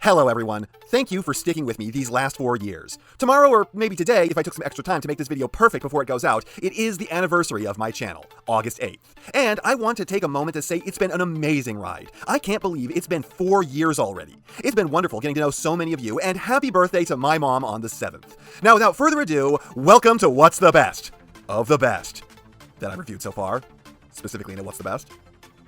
Hello everyone, thank you for sticking with me these last 4 years. Tomorrow, or maybe today, if I took some extra time to make this video perfect before it goes out, it is the anniversary of my channel, August 8th. And I want to take a moment to say it's been an amazing ride. I can't believe it's been 4 years already. It's been wonderful getting to know so many of you, and happy birthday to my mom on the 7th. Now without further ado, welcome to What's the Best of the Best that I've reviewed so far. Specifically in What's the Best.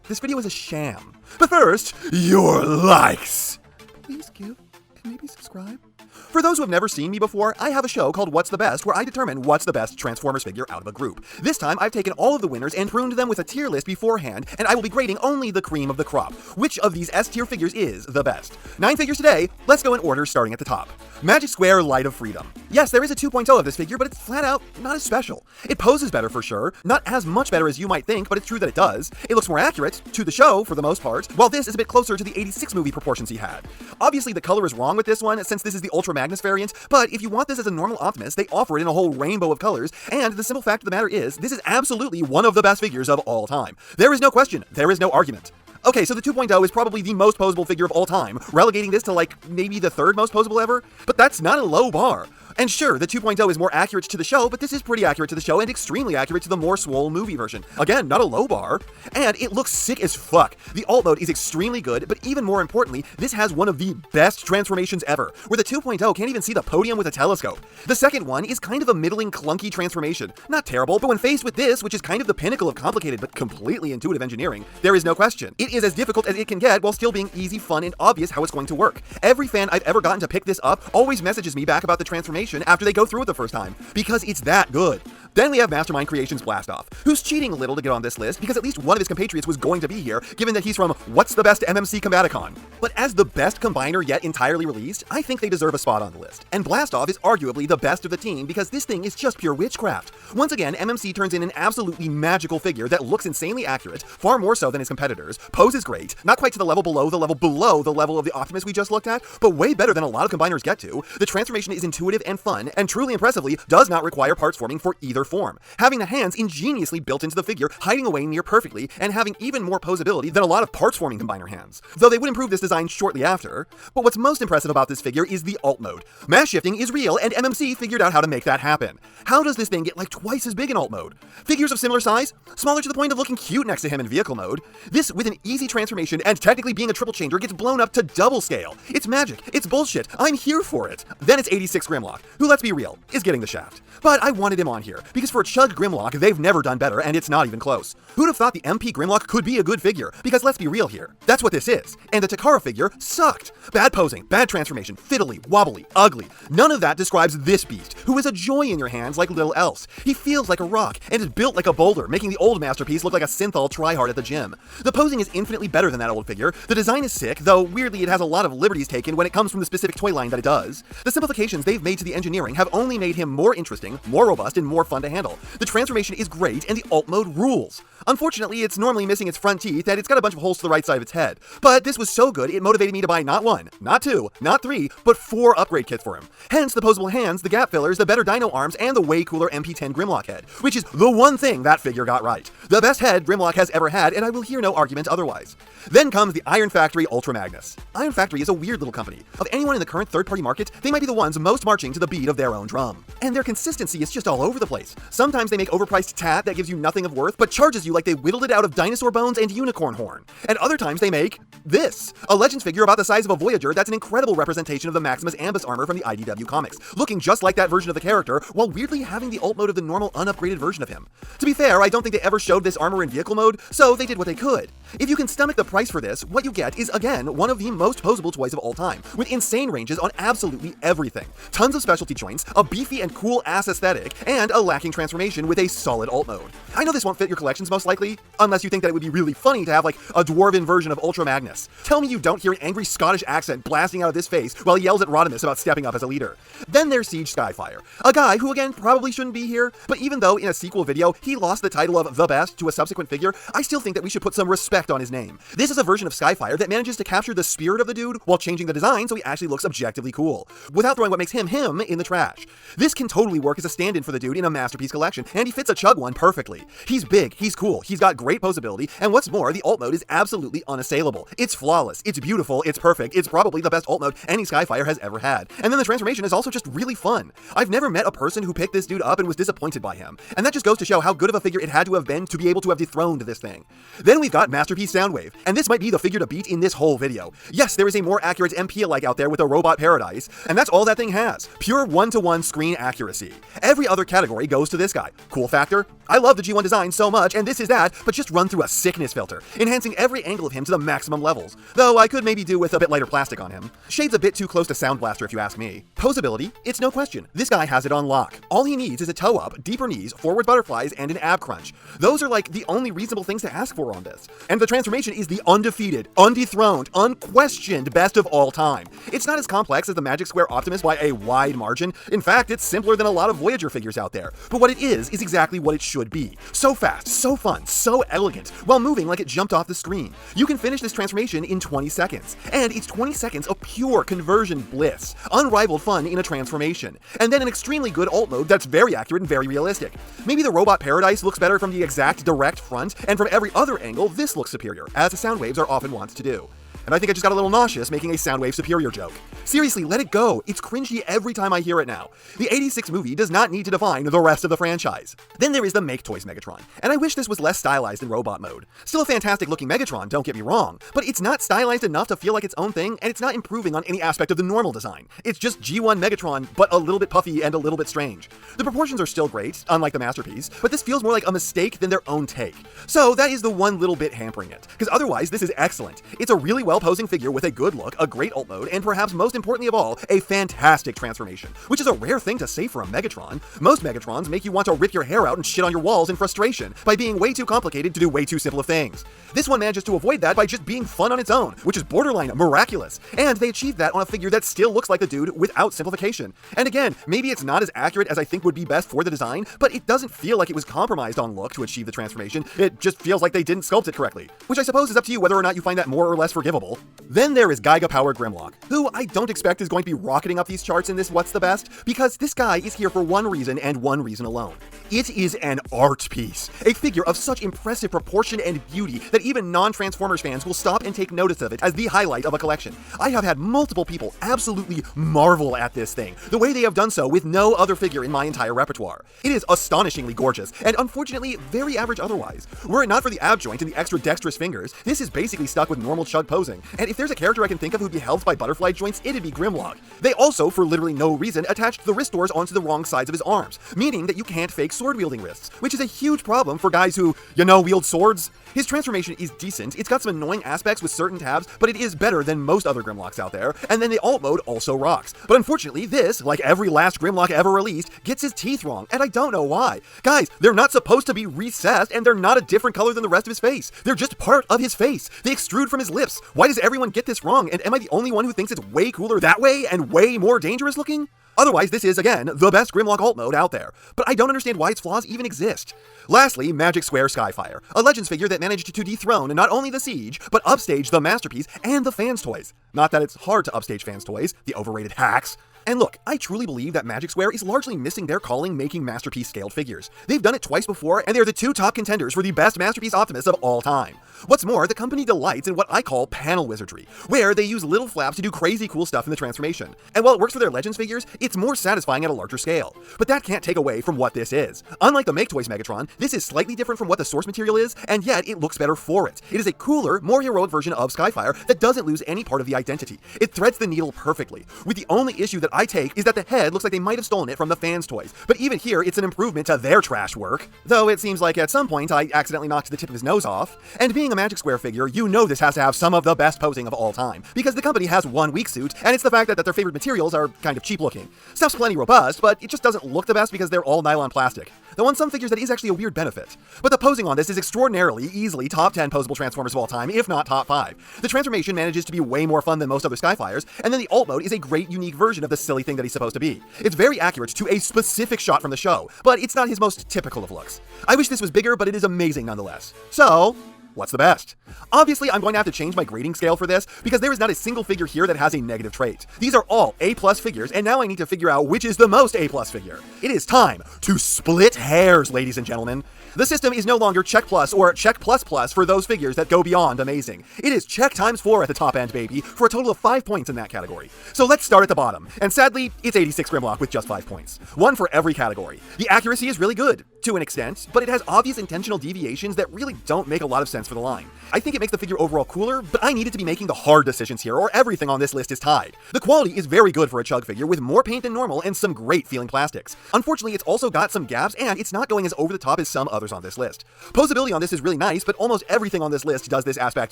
This video is a sham. But first, your likes! Please give and maybe subscribe. For those who have never seen me before, I have a show called What's the Best where I determine what's the best Transformers figure out of a group. This time, I've taken all of the winners and pruned them with a tier list beforehand, and I will be grading only the cream of the crop. Which of these S-tier figures is the best? 9 figures today. Let's go in order starting at the top. Magic Square Light of Freedom. Yes, there is a 2.0 of this figure, but it's flat out not as special. It poses better for sure, not as much better as you might think, but it's true that it does. It looks more accurate to the show for the most part, while this is a bit closer to the 86 movie proportions he had. Obviously the color is wrong with this one, since this is the Ultra Magnus variant, but if you want this as a normal Optimus, they offer it in a whole rainbow of colors, and the simple fact of the matter is, this is absolutely one of the best figures of all time. There is no question, there is no argument. Okay, so the 2.0 is probably the most posable figure of all time, relegating this to like maybe the third most posable ever, but that's not a low bar. And sure, the 2.0 is more accurate to the show, but this is pretty accurate to the show and extremely accurate to the more swole movie version. Again, not a low bar. And it looks sick as fuck. The alt mode is extremely good, but even more importantly, this has one of the best transformations ever, where the 2.0 can't even see the podium with a telescope. The second one is kind of a middling, clunky transformation. Not terrible, but when faced with this, which is kind of the pinnacle of complicated but completely intuitive engineering, there is no question. It is as difficult as it can get while still being easy, fun, and obvious how it's going to work. Every fan I've ever gotten to pick this up always messages me back about the transformation after they go through it the first time, because it's that good. Then we have Mastermind Creations Blastoff, who's cheating a little to get on this list because at least one of his compatriots was going to be here, given that he's from What's the Best MMC Combaticon. But as the best combiner yet entirely released, I think they deserve a spot on the list. And Blastoff is arguably the best of the team because this thing is just pure witchcraft. Once again, MMC turns in an absolutely magical figure that looks insanely accurate, far more so than his competitors, poses great, not quite to the level below the level of the Optimus we just looked at, but way better than a lot of combiners get to. The transformation is intuitive and fun, and truly impressively does not require parts forming for either form, having the hands ingeniously built into the figure, hiding away near perfectly, and having even more posability than a lot of parts forming combiner hands, though they would improve this design shortly after. But what's most impressive about this figure is the alt mode. Mass shifting is real, and MMC figured out how to make that happen. How does this thing get like twice as big in alt mode? Figures of similar size, smaller to the point of looking cute next to him in vehicle mode. This, with an easy transformation and technically being a triple changer, gets blown up to double scale. It's magic, it's bullshit, I'm here for it. Then it's 86 Grimlock, who, let's be real, is getting the shaft. But I wanted him on here, because for a Chug Grimlock, they've never done better, and it's not even close. Who'd have thought the MP Grimlock could be a good figure? Because let's be real here, that's what this is. And the Takara figure sucked. Bad posing, bad transformation, fiddly, wobbly, ugly. None of that describes this beast, who is a joy in your hands like little else. He feels like a rock, and is built like a boulder, making the old masterpiece look like a synthol tryhard at the gym. The posing is infinitely better than that old figure. The design is sick, though weirdly it has a lot of liberties taken when it comes from the specific toy line that it does. The simplifications they've made to the engineering have only made him more interesting, more robust, and more fun to handle. The transformation is great, and the alt mode rules. Unfortunately, it's normally missing its front teeth, and it's got a bunch of holes to the right side of its head. But this was so good, it motivated me to buy not 1, not 2, not 3, but 4 upgrade kits for him. Hence the posable hands, the gap fillers, the better dino arms, and the way cooler MP10 Grimlock head, which is the one thing that figure got right. The best head Grimlock has ever had, and I will hear no argument otherwise. Then comes the Iron Factory Ultra Magnus. Iron Factory is a weird little company. Of anyone in the current third-party market, they might be the ones most marching to the beat of their own drum. And their consistency is just all over the place. Sometimes they make overpriced tat that gives you nothing of worth, but charges you like they whittled it out of dinosaur bones and unicorn horn. And other times they make this, a Legends figure about the size of a Voyager that's an incredible representation of the Maximus Ambus armor from the IDW comics, looking just like that version of the character, while weirdly having the alt mode of the normal unupgraded version of him. To be fair, I don't think they ever showed this armor in vehicle mode, so they did what they could. If you can stomach the price for this, what you get is, again, one of the most posable toys of all time, with insane ranges on absolutely everything. Tons of specialty joints, a beefy and cool ass aesthetic, and a lacking transformation with a solid alt mode. I know this won't fit your collections most likely, unless you think that it would be really funny to have like a dwarven version of Ultra Magnus. Tell me you don't hear an angry Scottish accent blasting out of this face while he yells at Rodimus about stepping up as a leader. Then there's Siege Skyfire, a guy who again probably shouldn't be here, but even though in a sequel video he lost the title of the best to a subsequent figure, I still think that we should put some respect on his name. This is a version of Skyfire that manages to capture the spirit of the dude while changing the design so he actually looks objectively cool, without throwing what makes him in the trash. This can totally work as a stand-in for the dude in a Masterpiece collection, and he fits a chug one perfectly. He's big, he's cool, he's got great posability, and what's more, the alt mode is absolutely unassailable. It's flawless, it's beautiful, it's perfect, it's probably the best alt mode any Skyfire has ever had. And then the transformation is also just really fun. I've never met a person who picked this dude up and was disappointed by him, and that just goes to show how good of a figure it had to have been to be able to have dethroned this thing. Then we've got Masterpiece Soundwave, and this might be the figure to beat in this whole video. Yes, there is a more accurate MP-alike out there with a Robot Paradise, and that's all that thing has. Pure one-to-one screen accuracy. Every other category goes to this guy. Cool factor? I love the G1 design so much, and this is that, but just run through a sickness filter, enhancing every angle of him to the maximum levels. Though I could maybe do with a bit lighter plastic on him. Shade's a bit too close to Sound Blaster if you ask me. Posability? It's no question. This guy has it on lock. All he needs is a toe up, deeper knees, forward butterflies, and an ab crunch. Those are like the only reasonable things to ask for on this. And the transformation is the undefeated, undethroned, unquestioned best of all time. It's not as complex as the Magic Square Optimus by a wide margin. In fact, it's simpler than a lot of Voyager figures out there. But what it is exactly what it should be. So fast, so fun, so elegant, while moving like it jumped off the screen. You can finish this transformation in 20 seconds. And it's 20 seconds of pure conversion bliss. Unrivaled fun in a transformation. And then an extremely good alt mode that's very accurate and very realistic. Maybe the Robot Paradise looks better from the exact direct front, and from every other angle, this looks superior, as the Soundwaves are often wont to do. And I think I just got a little nauseous making a Soundwave superior joke. Seriously, let it go. It's cringy every time I hear it now. The 86 movie does not need to define the rest of the franchise. Then there is the Make Toys Megatron, and I wish this was less stylized in robot mode. Still a fantastic looking Megatron, don't get me wrong, but it's not stylized enough to feel like its own thing, and it's not improving on any aspect of the normal design. It's just G1 Megatron, but a little bit puffy and a little bit strange. The proportions are still great, unlike the Masterpiece, but this feels more like a mistake than their own take. So that is the one little bit hampering it, because otherwise this is excellent. It's a really well posing figure with a good look, a great alt mode, and perhaps most importantly of all, a fantastic transformation, which is a rare thing to say for a Megatron. Most Megatrons make you want to rip your hair out and shit on your walls in frustration by being way too complicated to do way too simple of things. This one manages to avoid that by just being fun on its own, which is borderline miraculous, and they achieved that on a figure that still looks like the dude without simplification. And again, maybe it's not as accurate as I think would be best for the design, but it doesn't feel like it was compromised on look to achieve the transformation. It just feels like they didn't sculpt it correctly, which I suppose is up to you whether or not you find that more or less forgivable. Then there is Giga Power Grimlock, who I don't expect is going to be rocketing up these charts in this What's the Best, because this guy is here for one reason and one reason alone. It is an art piece, a figure of such impressive proportion and beauty that even non-Transformers fans will stop and take notice of it as the highlight of a collection. I have had multiple people absolutely marvel at this thing, the way they have done so with no other figure in my entire repertoire. It is astonishingly gorgeous, and unfortunately very average otherwise. Were it not for the ab joint and the extra dexterous fingers, this is basically stuck with normal chug posing, and if there's a character I can think of who'd be helped by butterfly joints, it'd be Grimlock. They also, for literally no reason, attached the wrist doors onto the wrong sides of his arms, meaning that you can't fake sword-wielding wrists, which is a huge problem for guys who, wield swords. His transformation is decent, it's got some annoying aspects with certain tabs, but it is better than most other Grimlocks out there, and then the alt mode also rocks. But unfortunately, this, like every last Grimlock ever released, gets his teeth wrong, and I don't know why. Guys, they're not supposed to be recessed, and they're not a different color than the rest of his face. They're just part of his face. They extrude from his lips. Why does everyone get this wrong, and am I the only one who thinks it's way cooler that way and way more dangerous looking? Otherwise, this is, again, the best Grimlock alt mode out there, but I don't understand why its flaws even exist. Lastly, Magic Square Skyfire, a Legends figure that managed to dethrone not only the Siege, but upstage the Masterpiece and the Fans Toys. Not that it's hard to upstage Fans Toys, the overrated hacks. And look, I truly believe that Magic Square is largely missing their calling making Masterpiece scaled figures. They've done it twice before, and they're the two top contenders for the best Masterpiece Optimus of all time. What's more, the company delights in what I call panel wizardry, where they use little flaps to do crazy cool stuff in the transformation. And while it works for their Legends figures, it's more satisfying at a larger scale. But that can't take away from what this is. Unlike the Make Toys Megatron, this is slightly different from what the source material is, and yet it looks better for it. It is a cooler, more heroic version of Skyfire that doesn't lose any part of the identity. It threads the needle perfectly, with the only issue that I take is that the head looks like they might have stolen it from the Fans Toys. But even here, it's an improvement to their trash work. Though it seems like at some point I accidentally knocked the tip of his nose off. And being a Magic Square figure, you know this has to have some of the best posing of all time, because the company has one weak suit, and it's the fact that their favorite materials are kind of cheap looking. Stuff's plenty robust, but it just doesn't look the best because they're all nylon plastic. Though on some figures that is actually a weird benefit. But the posing on this is extraordinarily, easily top 10 posable Transformers of all time, if not top 5. The transformation manages to be way more fun than most other Skyfires, and then the alt mode is a great unique version of the silly thing that he's supposed to be. It's very accurate to a specific shot from the show, but it's not his most typical of looks. I wish this was bigger, but it is amazing nonetheless. So, What's the best? Obviously, I'm going to have to change my grading scale for this, because there is not a single figure here that has a negative trait. These are all A+ figures, and now I need to figure out which is the most A+ figure. It is time to split hairs, ladies and gentlemen. The system is no longer check plus or check plus plus for those figures that go beyond amazing. It is check times 4 at the top end, baby, for a total of 5 points in that category. So let's start at the bottom, and sadly, it's 86 Grimlock with just 5 points. One for every category. The accuracy is really good, to an extent, but it has obvious intentional deviations that really don't make a lot of sense for the line. I think it makes the figure overall cooler, but I needed to be making the hard decisions here, or everything on this list is tied. The quality is very good for a chug figure with more paint than normal and some great feeling plastics. Unfortunately, it's also got some gaps, and it's not going as over the top as some others on this list. Posability on this is really nice, but almost everything on this list does this aspect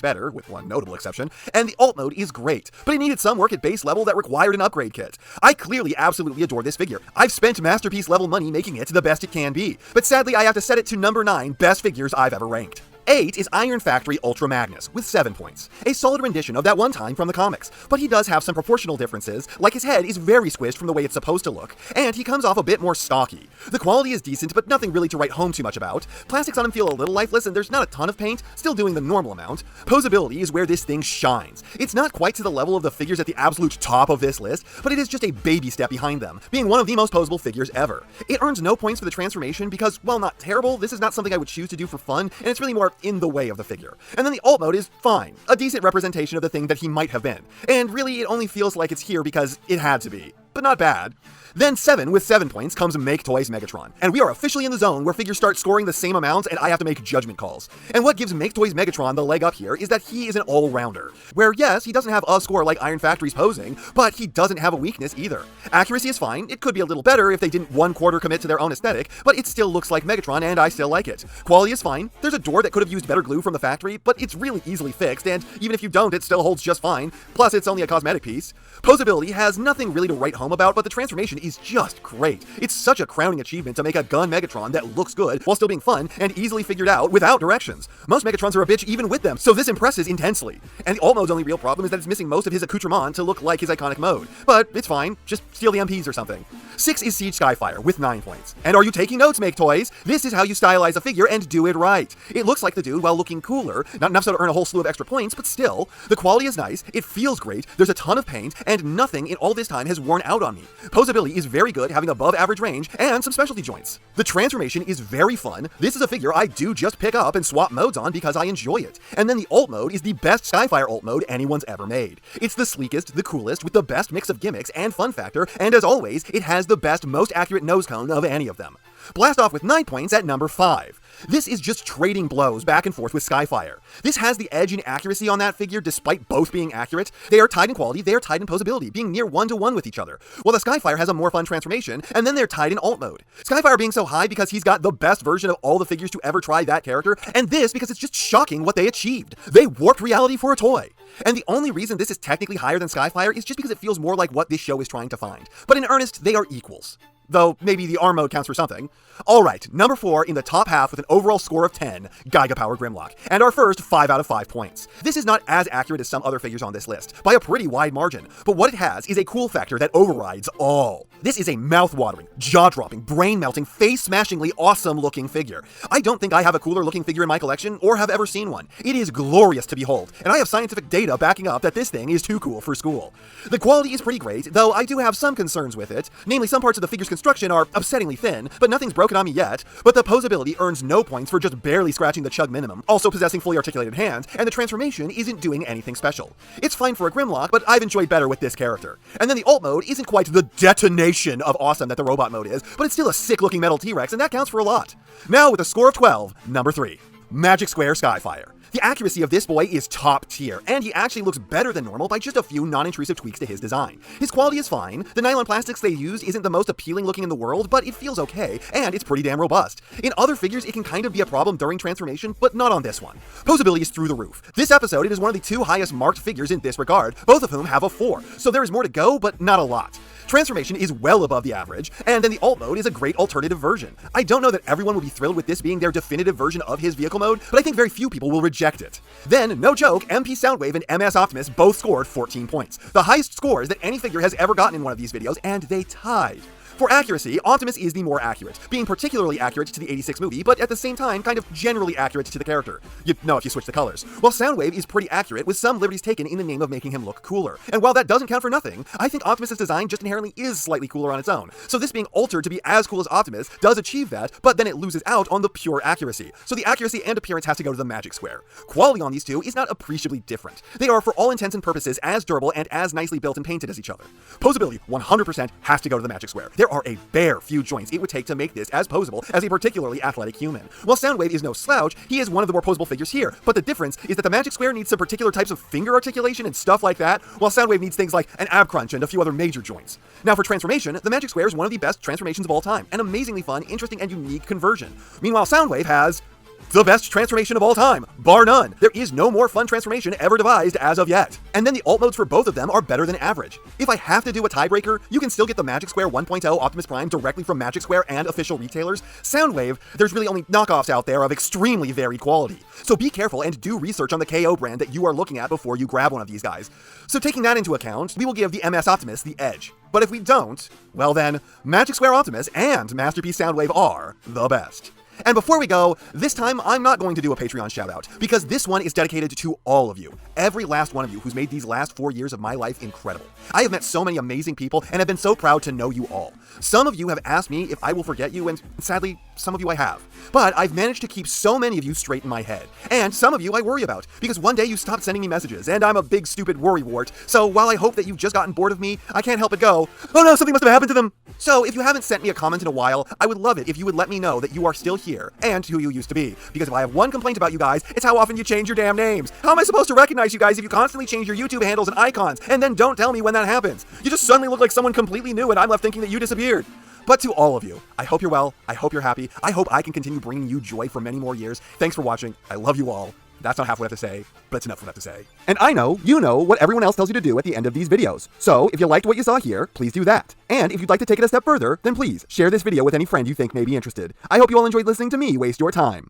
better, with one notable exception, and the alt mode is great, but it needed some work at base level that required an upgrade kit. I clearly absolutely adore this figure. I've spent masterpiece level money making it the best it can be, but sadly I have to set it to number 9 best figures I've ever ranked. 8 is Iron Factory Ultra Magnus, with 7 points. A solid rendition of that one time from the comics, but he does have some proportional differences, like his head is very squished from the way it's supposed to look, and he comes off a bit more stocky. The quality is decent, but nothing really to write home too much about. Plastics on him feel a little lifeless, and there's not a ton of paint, still doing the normal amount. Posability is where this thing shines. It's not quite to the level of the figures at the absolute top of this list, but it is just a baby step behind them, being one of the most posable figures ever. It earns no points for the transformation because, while not terrible, this is not something I would choose to do for fun, and it's really more in the way of the figure. And then the alt mode is fine, a decent representation of the thing that he might have been. And really, it only feels like it's here because it had to be. But not bad. Then 7 with 7 points comes Make Toys Megatron, and we are officially in the zone where figures start scoring the same amount and I have to make judgment calls. And what gives Make Toys Megatron the leg up here is that he is an all-rounder, where yes, he doesn't have a score like Iron Factory's posing, but he doesn't have a weakness either. Accuracy is fine, it could be a little better if they didn't 1/4 commit to their own aesthetic, but it still looks like Megatron and I still like it. Quality is fine, there's a door that could have used better glue from the factory, but it's really easily fixed, and even if you don't, it still holds just fine, plus it's only a cosmetic piece. Posability has nothing really to write home about, but the transformation is just great. It's such a crowning achievement to make a gun Megatron that looks good while still being fun and easily figured out without directions. Most Megatrons are a bitch even with them, so this impresses intensely. And the alt mode's only real problem is that it's missing most of his accoutrement to look like his iconic mode. But it's fine, just steal the MPs or something. 6 is Siege Skyfire with 9 points. And are you taking notes, Make Toys? This is how you stylize a figure and do it right. It looks like the dude while looking cooler, not enough so to earn a whole slew of extra points, but still. The quality is nice, it feels great, there's a ton of paint, and nothing in all this time has worn out on me. Posability is very good, having above average range, and some specialty joints. The transformation is very fun. This is a figure I do just pick up and swap modes on because I enjoy it. And then the alt mode is the best Skyfire alt mode anyone's ever made. It's the sleekest, the coolest, with the best mix of gimmicks and fun factor, and as always, it has the best, most accurate nose cone of any of them. Blast off with 9 points at number 5. This is just trading blows back and forth with Skyfire. This has the edge in accuracy on that figure despite both being accurate. They are tied in quality, they are tied in posability, being near 1-to-1 with each other, while the Skyfire has a more fun transformation, and then they're tied in alt mode. Skyfire being so high because he's got the best version of all the figures to ever try that character, and this because it's just shocking what they achieved. They warped reality for a toy. And the only reason this is technically higher than Skyfire is just because it feels more like what this show is trying to find. But in earnest, they are equals. Though maybe the arm mode counts for something. Alright, number 4 in the top half with an overall score of 10, Giga Power Grimlock, and our first 5 out of 5 points. This is not as accurate as some other figures on this list, by a pretty wide margin, but what it has is a cool factor that overrides all. This is a mouth-watering, jaw-dropping, brain-melting, face-smashingly awesome-looking figure. I don't think I have a cooler-looking figure in my collection, or have ever seen one. It is glorious to behold, and I have scientific data backing up that this thing is too cool for school. The quality is pretty great, though I do have some concerns with it, namely some parts of the figure's construction are upsettingly thin, but nothing's broken on me yet, but the posability earns no points for just barely scratching the chug minimum, also possessing fully articulated hands, and the transformation isn't doing anything special. It's fine for a Grimlock, but I've enjoyed better with this character. And then the alt mode isn't quite the detonation of awesome that the robot mode is, but it's still a sick-looking metal T-Rex, and that counts for a lot. Now with a score of 12, number 3, Magic Square Skyfire. The accuracy of this boy is top tier, and he actually looks better than normal by just a few non-intrusive tweaks to his design. His quality is fine, the nylon plastics they use isn't the most appealing looking in the world, but it feels okay, and it's pretty damn robust. In other figures, it can kind of be a problem during transformation, but not on this one. Posability is through the roof. This episode, it is one of the 2 highest marked figures in this regard, both of whom have a 4, so there is more to go, but not a lot. Transformation is well above the average, and then the alt mode is a great alternative version. I don't know that everyone will be thrilled with this being their definitive version of his vehicle mode, but I think very few people will reject it. Then, no joke, MP Soundwave and MS Optimus both scored 14 points, the highest scores that any figure has ever gotten in one of these videos, and they tied. For accuracy, Optimus is the more accurate, being particularly accurate to the '86 movie, but at the same time kind of generally accurate to the character. You'd know if you switch the colors. While Soundwave is pretty accurate, with some liberties taken in the name of making him look cooler. And while that doesn't count for nothing, I think Optimus' design just inherently is slightly cooler on its own. So this being altered to be as cool as Optimus does achieve that, but then it loses out on the pure accuracy. So the accuracy and appearance has to go to the magic square. Quality on these two is not appreciably different. They are, for all intents and purposes, as durable and as nicely built and painted as each other. Posability 100% has to go to the magic square. There are a bare few joints it would take to make this as posable as a particularly athletic human. While Soundwave is no slouch, he is one of the more posable figures here, but the difference is that the magic square needs some particular types of finger articulation and stuff like that, while Soundwave needs things like an ab crunch and a few other major joints. Now for transformation, the magic square is one of the best transformations of all time, an amazingly fun, interesting, and unique conversion. Meanwhile, Soundwave has the best transformation of all time, bar none. There is no more fun transformation ever devised as of yet. And then the alt modes for both of them are better than average. If I have to do a tiebreaker, you can still get the Magic Square 1.0 Optimus Prime directly from Magic Square and official retailers. Soundwave, there's really only knockoffs out there of extremely varied quality. So be careful and do research on the KO brand that you are looking at before you grab one of these guys. So taking that into account, we will give the MS Optimus the edge. But if we don't, well then, Magic Square Optimus and Masterpiece Soundwave are the best. And before we go, this time I'm not going to do a Patreon shoutout, because this one is dedicated to all of you. Every last one of you who's made these last 4 years of my life incredible. I have met so many amazing people and have been so proud to know you all. Some of you have asked me if I will forget you, and sadly, some of you I have. But I've managed to keep so many of you straight in my head. And some of you I worry about, because one day you stopped sending me messages, and I'm a big stupid worrywart, so while I hope that you've just gotten bored of me, I can't help but go, oh no, something must have happened to them! So if you haven't sent me a comment in a while, I would love it if you would let me know that you are still here, and who you used to be. Because if I have one complaint about you guys, it's how often you change your damn names. How am I supposed to recognize you guys if you constantly change your YouTube handles and icons, and then don't tell me when that happens? You just suddenly look like someone completely new, and I'm left thinking that you disappeared. But to all of you, I hope you're well, I hope you're happy, I hope I can continue bringing you joy for many more years. Thanks for watching, I love you all. That's not half what I have to say, but it's enough what I have to say. And I know you know what everyone else tells you to do at the end of these videos. So if you liked what you saw here, please do that. And if you'd like to take it a step further, then please share this video with any friend you think may be interested. I hope you all enjoyed listening to me waste your time.